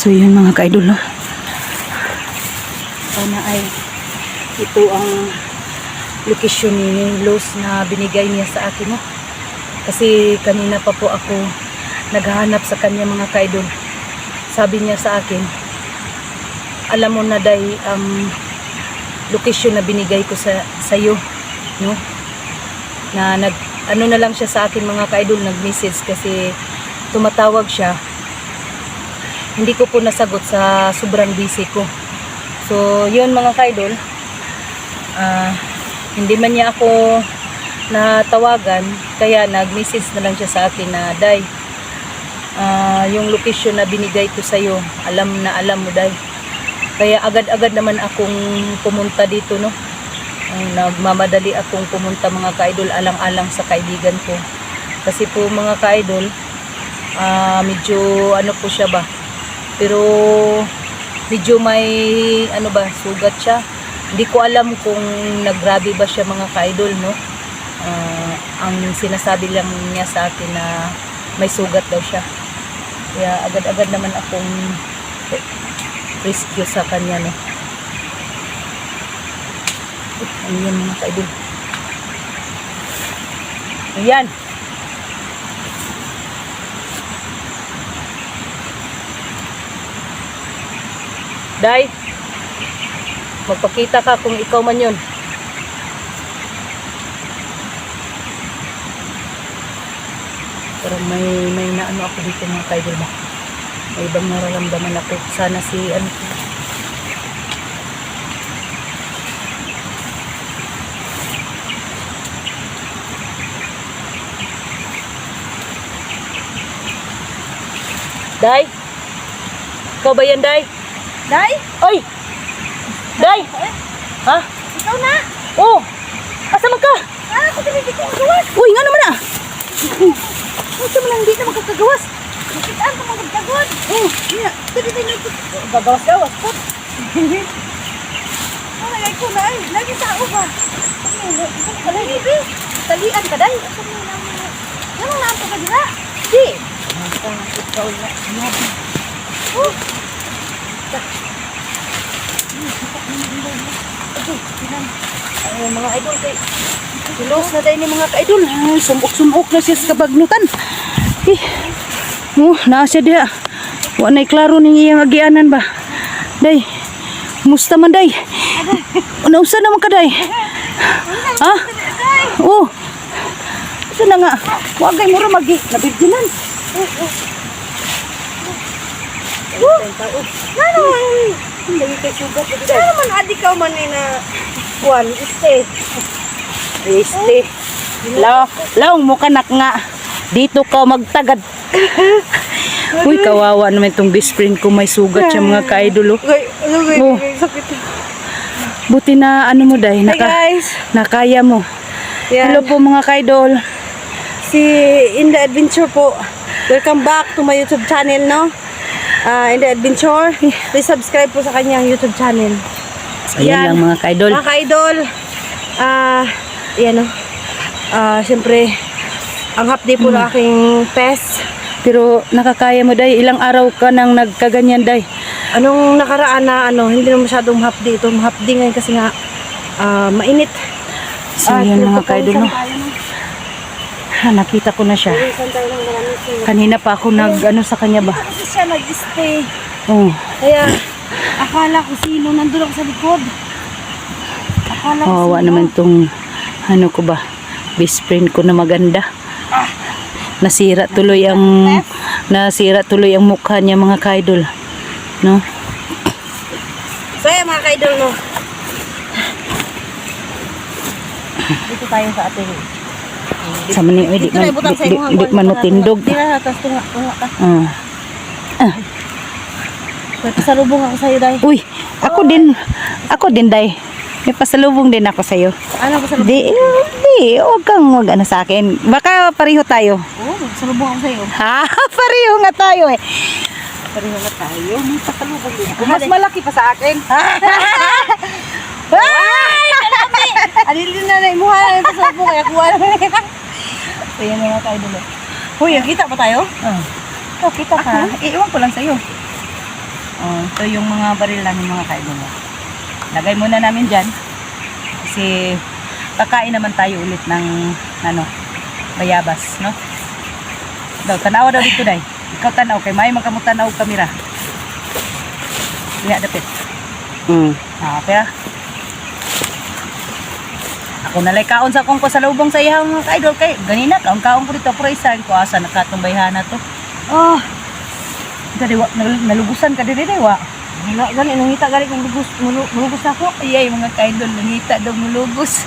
So yun mga ka-idol, no? Sana ay ito ang location ni Los na binigay niya sa akin, no? Kasi kanina pa po ako naghahanap sa kanya mga ka-idol. Sabi niya sa akin, alam mo na day ang location na binigay ko sa iyo, no? Na ano na lang siya sa akin mga ka-idol, nag-message kasi tumatawag siya. Hindi ko po nasagot sa sobrang busy ko. So yun mga ka-idol, hindi man niya ako natawagan, kaya nag-message na lang siya sa akin na, Day, yung location na binigay ko sa iyo, alam mo Day. Kaya agad-agad naman akong pumunta dito, no? Nagmamadali akong pumunta mga ka-idol, alang-alang sa kaibigan ko. Kasi po mga ka-idol, medyo ano po siya ba, pero medyo may ano ba, sugat siya. Hindi ko alam kung naggrabe ba siya mga ka-idol, no? Ang sinasabi lang niya sa akin na may sugat daw siya. Kaya agad-agad naman akong rescue sa kanya, no? Ano yan mga ka-idol? Ayan. Day, magpakita ka kung ikaw man yun. Pero may naano ako dito mga ka-idol ba? May ibang nararamdaman ako. Sana si ano. Day? Ikaw ba yan, Day? Day? Oy! Day! Ha? Ikaw na? Oh! Asa man ka? Ako din hindi ko magawas. Uy, nga naman ah! Ito mo lang hindi na magkakagawas. Nakitaan ka magkagawas. Dito din gagawas-gawas po. Nalagay ko na ay. Lagi sa ako ba? Lagi ba? Talian ka day. Anong naampo ka dira? Di. Ikaw na. Oh. Ay, mga idol kay Los na dahil ni mga ka-idol. Sumuk-sumuk na siya sa kabagnutan. Naa siya diha. Wa na'y klaro ning iyang agianan ba? Day, musta man day? Nausa naman ka day? Ha? Oh. Isa na nga. Wagay mo ra magi. Nabibdinan. Hindi kay sugat. Ano naman adik ka man ni na kuwan, este. Laong mo kanak nga. Dito ka magtagad. Uy, kawawa naman itong best friend ko. May sugat siya mga ka-idol. Oh. Sakit. Buti na ano mo day. Hi guys. Nakaya mo. Yan. Hello po mga ka-idol. Si In The Adventure po. Welcome back to my YouTube channel, no? In The Adventure. Please subscribe po sa kanyang YouTube channel. Ayan lang mga ka-idol. Mga ka-idol. Yan o. Siyempre, ang hapdi po ng aking pes. Pero nakakaya mo day. Ilang araw ka nang nagkaganyan day. Anong nakaraan na hindi na masyadong hapdi ito. Hapdi ngayon kasi nga mainit. So yan mga ka-idol, no? Nakita ko na siya. Kanina pa ako nag-ano sa kanya ba? Kasi siya nag-stay. Oh. Kaya, akala ko sino nandun ako sa likod. Akala ko Kawawa sino. naman tong ano ko ba? Best friend ko na maganda. Nasira tuloy ang mukha niya mga ka-idol. No? So yan mga ka-idol, no? Dito tayo sa ating Sa mani, di man matindog. Di na, tapos tunga ka. May pasalubong ako sa'yo, Day. Uy, ako din day. May pasalubong din ako sa'yo. Ano pasalubong? Huwag kang ano sa akin. Baka pareho tayo. Oo, pasalubong ako sa'yo. Ha? Pareho nga tayo eh. Pareho na tayo. May pasalubong din. Mas malaki pa sa akin. Ay! Kalami! Alilin na na imuha na yung pasalubong. Kaya kuha na na. Kaya mga ka-idol. Uy, kita pa tayo? Oh, kita ka. Iiwan ko lang sa'yo. Oh, ito yung mga baril namin mga kaidol. Lagay muna namin dyan. Kasi kakain naman tayo ulit ng ano, bayabas, no? Daw, tanawa daw dito, day. Ikaw tanaw, kay may magkamutanaw kamera. Lihat dapit. Pera. Ako nalay kaon sa akong pasalubong sa iyang mga ka-idol kay ganina kaon ko dito pero isa ko asa nakatungbayhan na to. Oh. Dali wa nalugusan ka diri wa. Wala gani nangita gali kung mulugos ako. Iyay mga ka-idol nangita daw mulugos.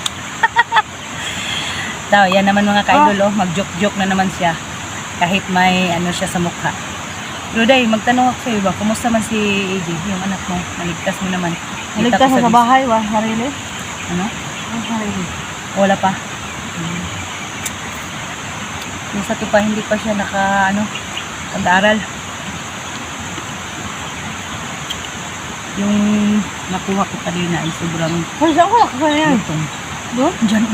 Daw yan naman mga ka-idol mag-joke-joke na naman siya. Kahit may ano siya sa mukha. Pero day, magtanong ako sa iyo ba, kumusta man si AJ, yung anak mo? Naligtas mo naman. Naligtas na sa bahay, sarili. Ano? Sarili. Wala pa. Yung sa tupa, hindi pa siya pag-aaral. Yung nakuha ko kanina ay sobrang Saan ko nakuha yan? lutong. Doon? Diyan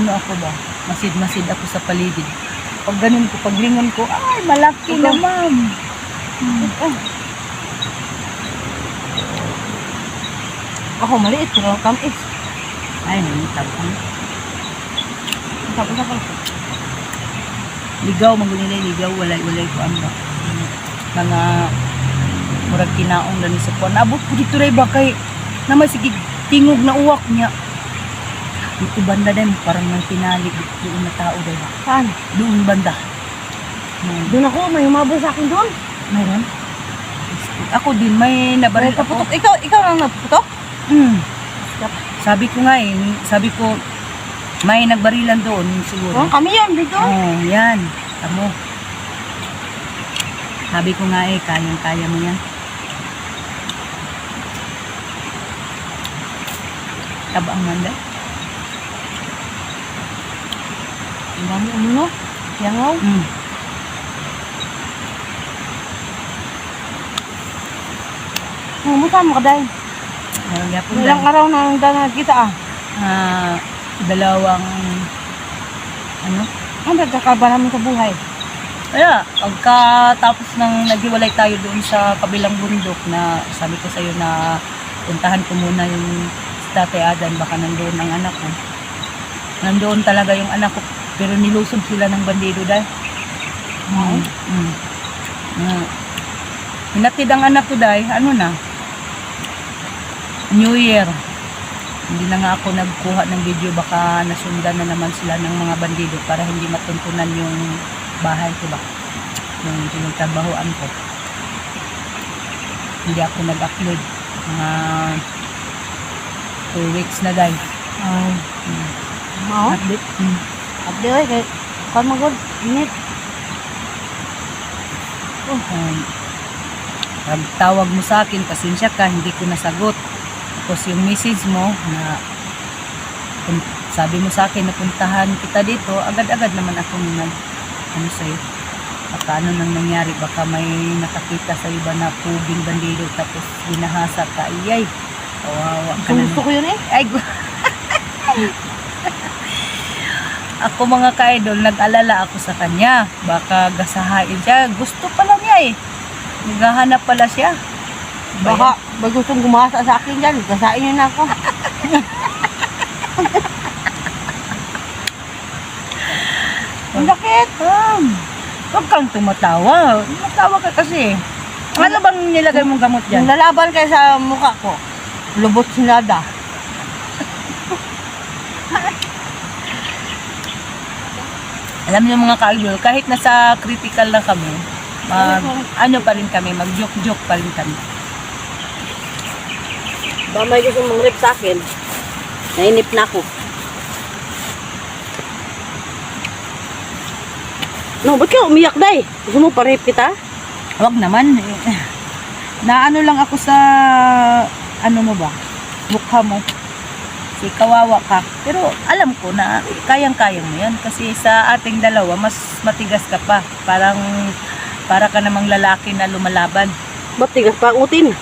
ako ba? Masid-masid ako sa paligid. Pag ganun ko, paglingon ko, ay, malaki na, ma'am. Ako maliit, pero kamis. Ay, nangitab ko. Tapos ako. Ligaw, magulilay, ligaw, walay ko ano. Mga murag kinaong na ni sa kuwan. Abot ko dito rin ba kay naman sige tingog na uwak niya. Dito banda din, parang may pinalig doon na tao din. Saan? Doon banda. Doon ako, may umabot sa akin doon. Mayroon? Ako din, may nabaril ako. Naputok. Ikaw lang naputok? Sabi ko, may nagbarilan doon siguro. Kami yun, dito. Oh, yan. Tamo. Sabi ko nga kayang-kaya mo yan. Tabang manda. Ang dami no? Yangaw. Musta mo ka dahil? Ilang araw na nagkita dalawang ang nagkakaba namin sa buhay. Kaya, pagkatapos ng naghiwalay tayo doon sa kabilang bundok na sabi ko sa'yo na puntahan ko muna yung Tatay Adan, baka nandoon ang anak ko. Nandoon talaga yung anak ko, pero nilusob sila ng bandido dahil. Hinatid ang anak ko dahil, New Year. Hindi na nga ako nagkuha ng video, baka nasundan na naman sila ng mga bandido para hindi matuntunan yung bahay ko ba. Yung pinagtrabahoan ko. Hindi ako nag-upload. Mga 2 weeks na dahil. Update. Update kay kan magod init. Tawag mo sa akin, pasensya ka, hindi ko nasagot. Tapos yung message mo na sabi mo sa akin na puntahan kita dito, agad-agad naman ako sa'yo. Baka ano nang nangyari, baka may nakakita sa iba na puging bandido tapos binahasa ka, iyay. Kawawa ka na. Gusto ko yun Ay, ako mga ka-idol, nag-alala ako sa kanya. Baka gasahain siya. Gusto pala niya Naghahanap pala siya. Baka gustong gumasa sa akin dyan. Gasain niyo na ako. Ang sakit. Huwag kang tumatawa. Tumatawa ka kasi. Ano bang nilagay mong gamot dyan? Yung lalaban kayo sa mukha ko. Lubot sinada. Alam niyo mga ka-idol, kahit nasa critical na kami, pa rin kami, mag-joke-joke pa rin kami. Ba may gusto mong rip sa akin? Nainip na ako. No, ba't ka umiyak, day? Gusto mo pa-rip kita? Huwag naman. Naano lang ako sa, mo ba? Mukha mo. Kasi kawawa ka. Pero alam ko na kayang-kaya mo yan. Kasi sa ating dalawa, mas matigas ka pa. Para ka namang lalaki na lumalaban. Matigas pa ang utin.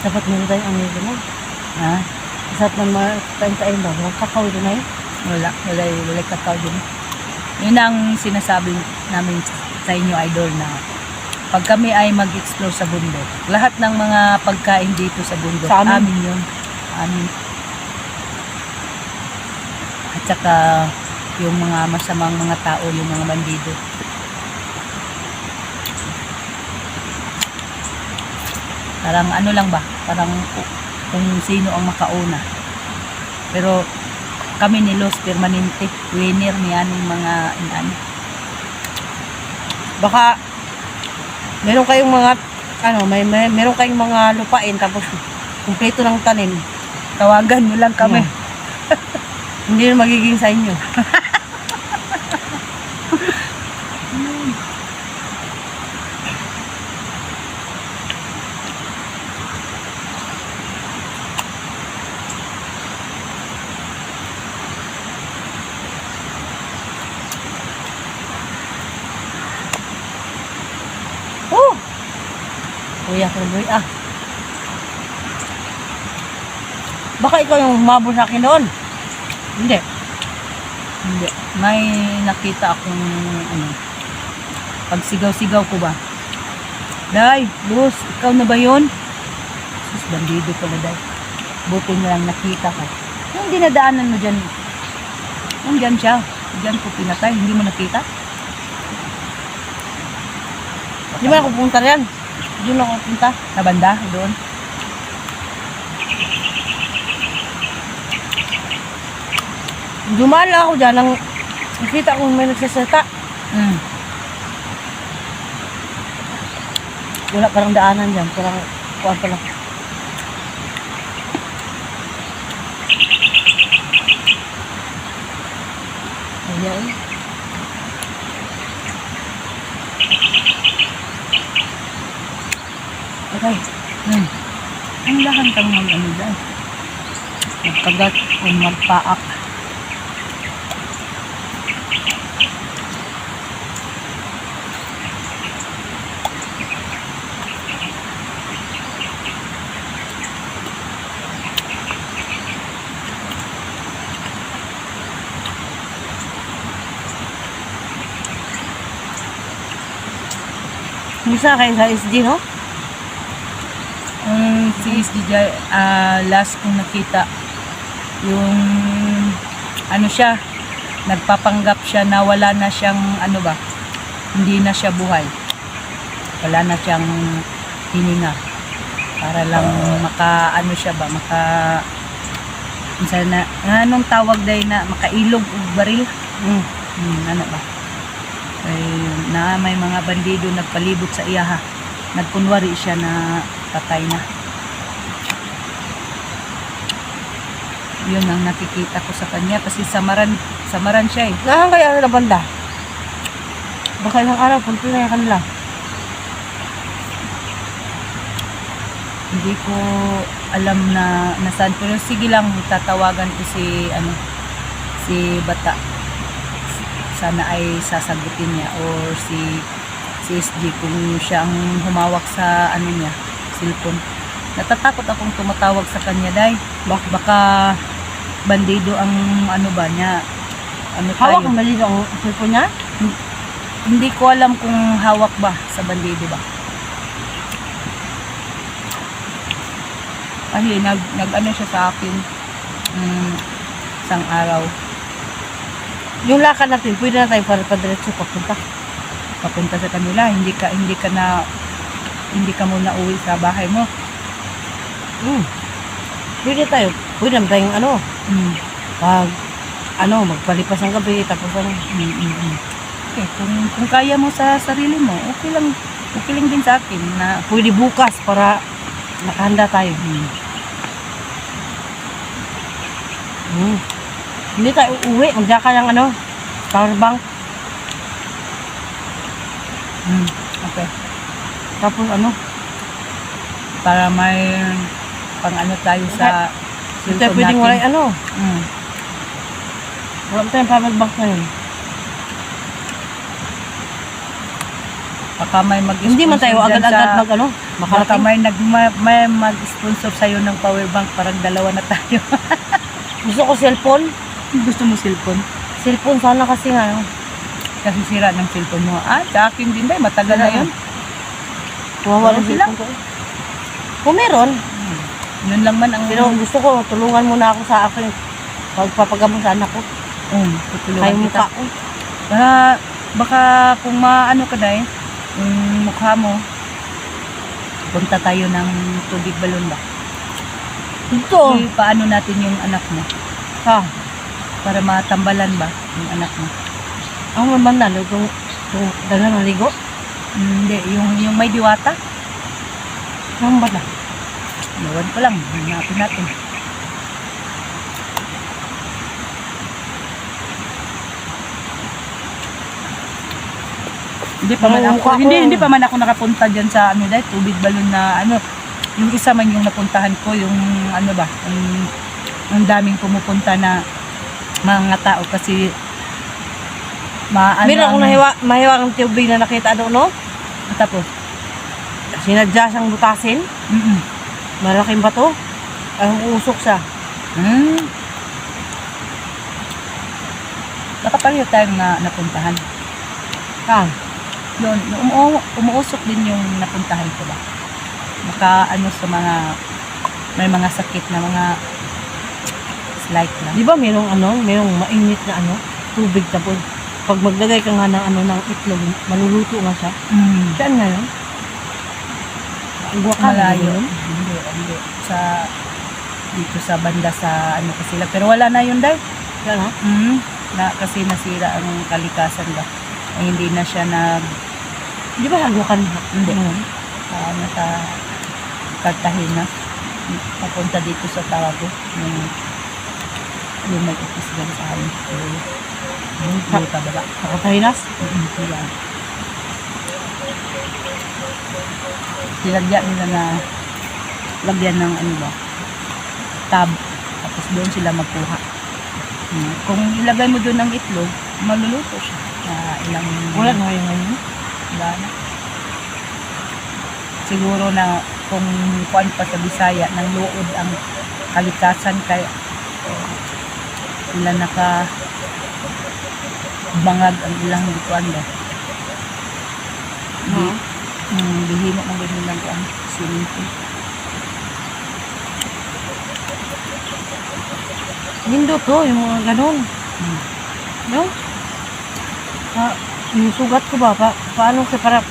Dapat meron tayong amigo mo. Ha? Sarap na makain-kain ba? Walang kakao doon na Wala kakao din. Yun ang sinasabi namin sa inyo, idol, na pag kami ay mag-explore sa bundok, lahat ng mga pagkain dito sa bundok, Sa amin? amin yun. Amin. At saka yung mga masamang mga tao, yung mga bandido. Parang ano lang ba? Parang kung sino ang makauna. Pero kami ni Los Permanente, winner niyan yung mga inano. Baka meron kayong mga meron kayong mga lupain tapos kumpleto ng tanim. Tawagan nyo lang kami. Hindi na magiging sa inyo. Oh! Kuya Kerboy, baka ikaw yung humabol sa akin doon. Hindi. Hindi. May nakita akong pagsigaw-sigaw ko ba? Day, Luz, ikaw na ba yun? Sus, bandido pala, Day. Buti na lang nakita ko. Yung dinadaanan mo dyan, nandyan siya. Diyan ko pinatay, hindi mo nakita? Hindi mo na ako pupunta riyan. Doon ako pupunta. Sa banda, doon. Dumaan lang ako dyan nang nakita ko may nagsasalita. Wala parang daanan dyan. Parang kuwan pa lang. Ayan. Okay. Ang lahan kang mag-ano dyan. Magkagat o magpaak. Misa kayo sa SD, no? Si SDJ, last kong nakita, yung ano siya, nagpapanggap siya na wala na siyang ano ba, hindi na siya buhay. Wala na siyang hininga. Para lang maka ano siya ba, sana, anong tawag dahil na makailog o baril? Ano ba? Ay, na may mga bandido nagpalibot sa iya ha. Nagkunwari siya na patay na. Yun ang nakikita ko sa kanya kasi samaran siya eh. Saan kaya na banda? Baka ilang araw, punto na yung kanila. Hindi ko alam na nasaan. Pero sige lang, tatawagan ko si Bata. Sana ay sasagutin niya or si SG kung siya ang humawak sa ano niya, cellphone. Natatakot akong tumatawag sa kanya, Day. Baka bandido ang ano ba niya. Ano tayo? Hawak ang mali ang cellphone niya? Hindi ko alam kung hawak ba sa bandido ba. Kasi nag-ano siya sa akin isang araw. Yung lakad natin, pwede na tayo para padiretso Papunta sa kanila, hindi ka muna uwi sa bahay mo. Pwede naman tayong magpalipas ng gabi, tapos Okay, kung kaya mo sa sarili mo, okay lang din sa akin na pwede bukas para nakahanda tayo. Hindi tayo uwi, magdaka ng power bank. okay. Tapos Para may pang ano tayo sa hindi tayo pwedeng natin. wala wala tayong power bank ngayon. Baka may mag-sponsor Hindi man tayo dyan agad-agad sa- mag ano, Baka makarating. may mag-sponsor sa'yo ng power bank, parang dalawa na tayo. Gusto ko cellphone. Gusto mo cellphone? Cellphone sana kasi nga. Ano. Kasi sira ng cellphone mo. Sa akin din dahil matagal na yun. Kawawa ng Okay lang. cellphone ko. Kung meron, Yun lang man ang... pero gusto ko, tulungan mo na ako sa akin. Pagpapagamot sa anak ko. tutulungan Kaya kita. mukha ko. Baka kung maano ka dahil, yung mukha mo, punta tayo ng tubig balon ba? Ito. Paano natin yung anak mo? Ha? Para matambalan ba yung anak mo? Ang naman na, yung dala ng ligo. Hindi, yung may diwata. Ang ba na? Iwan ko lang, hanapin natin. Hindi pa man Ang ako, mukha ko. hindi pa man ako nakapunta diyan sa ano dahil tubig balon na ano, yung isa man yung napuntahan ko, yung ano ba, ang daming pumupunta na mga tao kasi Meron akong mahiwa ng tubig na nakita doon, no? tapos. Sinadya siyang butasin. Malaking bato. Ang usok siya. Nakapareho tayong napuntahan. Ha? Yun, umuusok din yung napuntahan ko ba. Maka ano sa mga may mga sakit na mga slight lang. Di ba merong mainit na tubig tapos pag maglagay ka nga ng ng itlog, maluluto nga siya. Saan nga yun? Ang Guacan, Malayo. yun? Hindi. Dito sa banda sa ano kasi sila. Pero wala na yun dahil. Yan ha? Kasi nasira ang kalikasan ba. Ay, hindi na siya Di ba ang Guacan? Hindi. Nasa Cartagena. Papunta dito sa Tawago. Yung may ipis dyan sa amin. Yung pababa. Sa Cartagenas? Yan. Silagyan nila na lagyan ng ano ba, tab. Tapos doon sila magkuha. Kung ilagay mo doon ng itlog, maluluto siya. Ilang Wala na ngayon ngayon. wala na. Siguro na kung kuan pa sa Bisaya, nang luod ang kalikasan kaya sila naka bangag ang ilang kuan ba. Bihimo ang ganyan lang ang swimming pool. Nindo to, yung mga ganun. No? Yung sugat ko ba? Paano kasi para...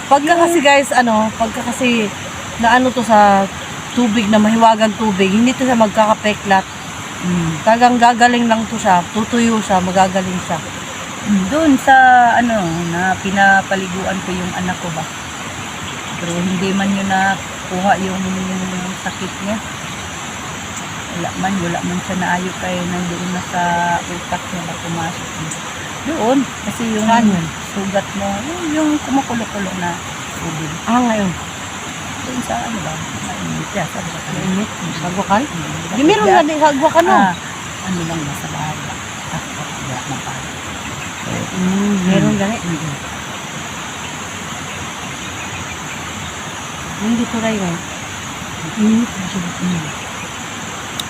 Pagka kasi guys, pagka kasi na to sa tubig na mahiwagang tubig, hindi to siya magkakapeklat. Tagang gagaling lang to siya, tutuyo siya, magagaling siya. Doon sa na pinapaliguan ko yung anak ko ba. Pero hindi man yun nakuha yung sakit niya. Wala man siya naayo kay nandoon na sa utak niya na pumasok. Doon, kasi yung Saan yun? sugat mo, yung kumukulo-kulo na tubig. Ngayon. Doon sa ano ba? Mainit yan. Sabi ko, Mainit? Sa Guacan? Mainit. Di meron na din sa Guacan, no? Ano lang nasa bahay ba? Wala na pa. Meron gani. Hindi to rin eh.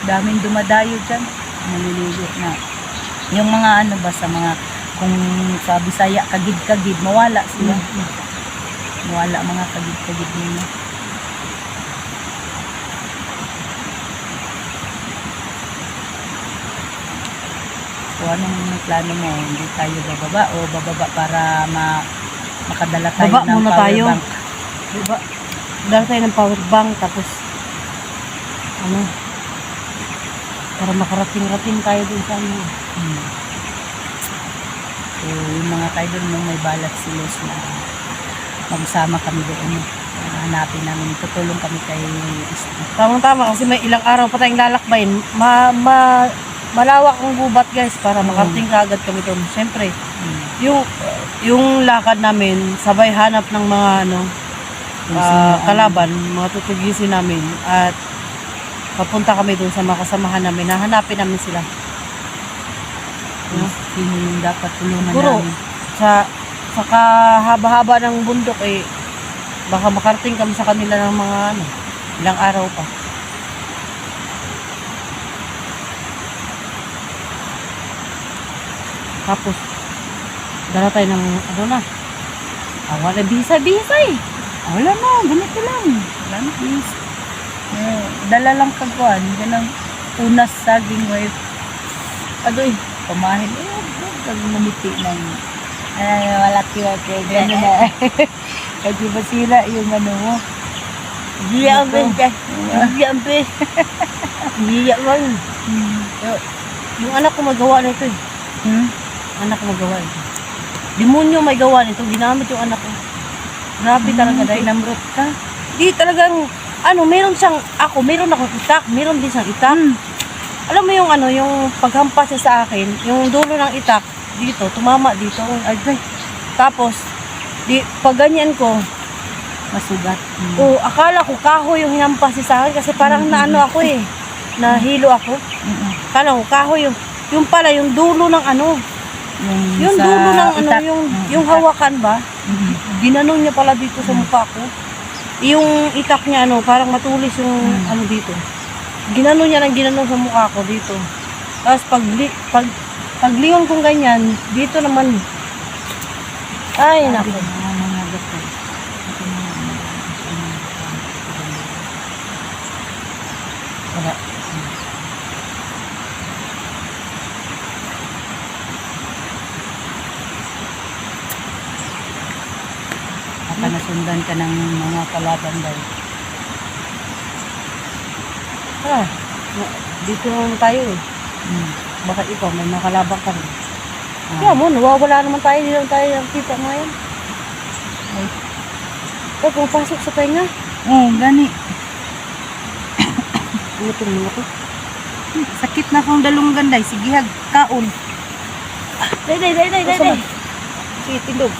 Daming dumadayo dyan. Maliligo na. Yung mga ano ba sa mga, kung sa Bisaya, kagid-kagid, mawala sila. Mawala mga kagid-kagid nila. So, anong plano mo? Hindi tayo bababa o bababa para makadala tayo Baba ng muna power tayo. bank? Diba? Dala tayo ng power bank, tapos para makarating-rating tayo dun sa So, yung mga tayo doon, nung may balak sila na magsama kami doon. Hanapin namin, tutulong kami kay Isti. Tamang-tama kasi may ilang araw pa tayong lalakbayin. Malawak ang gubat guys para makarating kaagad kami doon. Siyempre, yung lakad namin, sabay hanap ng mga kalaban, mga tutugisin namin at papunta kami doon sa mga kasamahan namin. Hahanapin namin sila. Sino yung dapat tulungan Puro namin? sa saka haba-haba ng bundok eh, baka makarating kami sa kanila ng mga ano, ilang araw pa. Tapos, dala tayo ng ano na, wala bisa-bisa eh. Wala na, ganito lang. Wala na, please. Dala lang kagwan. Ganang unas saging wife. Adoy, pamahin. Kagumiti ng wala tiwate. Gano'n na. Kasi masira yung ano mo. Giya ang bente. Giya ang bente. Giya man. Yung anak ko magawa nito eh. Anak ko magawa ito. Demonyo may gawa nito. Ginamit yung anak ko. Grabe talaga dahil. Pinamrot ka. Di talagang, ano, meron akong itak. Meron din siyang itak. Alam mo yung ano, yung paghampas niya sa akin, yung dulo ng itak, dito, tumama dito. Ay, tapos, pag ganyan ko, Masugat. o akala ko kahoy yung hinampas niya sa akin kasi parang naano ako eh. Nahilo ako. Akala ko kahoy yung pala, yung dulo ng ano, yung sa dulo ng ano, itak. yung hawakan ba? Ginanon niya pala dito sa mukha ko. Yung itak niya ano, parang matulis yung ano dito. Ginanon niya ng ginanon sa mukha ko dito. Tapos paglingon kong ganyan, dito naman. Ay, naku. Wala. Baka nasundan ka ng mga kalaban daw. Dito naman tayo eh. Baka ikaw may mga kalaban ka rin. Kaya mo, nawawala naman tayo. Hindi naman tayo ang kita ngayon. Ay, pumapasok sa tenga. Gani. Ano itong mga to? Sakit na akong dalunggan day. Sige, kaon. Day. Sige, tindog.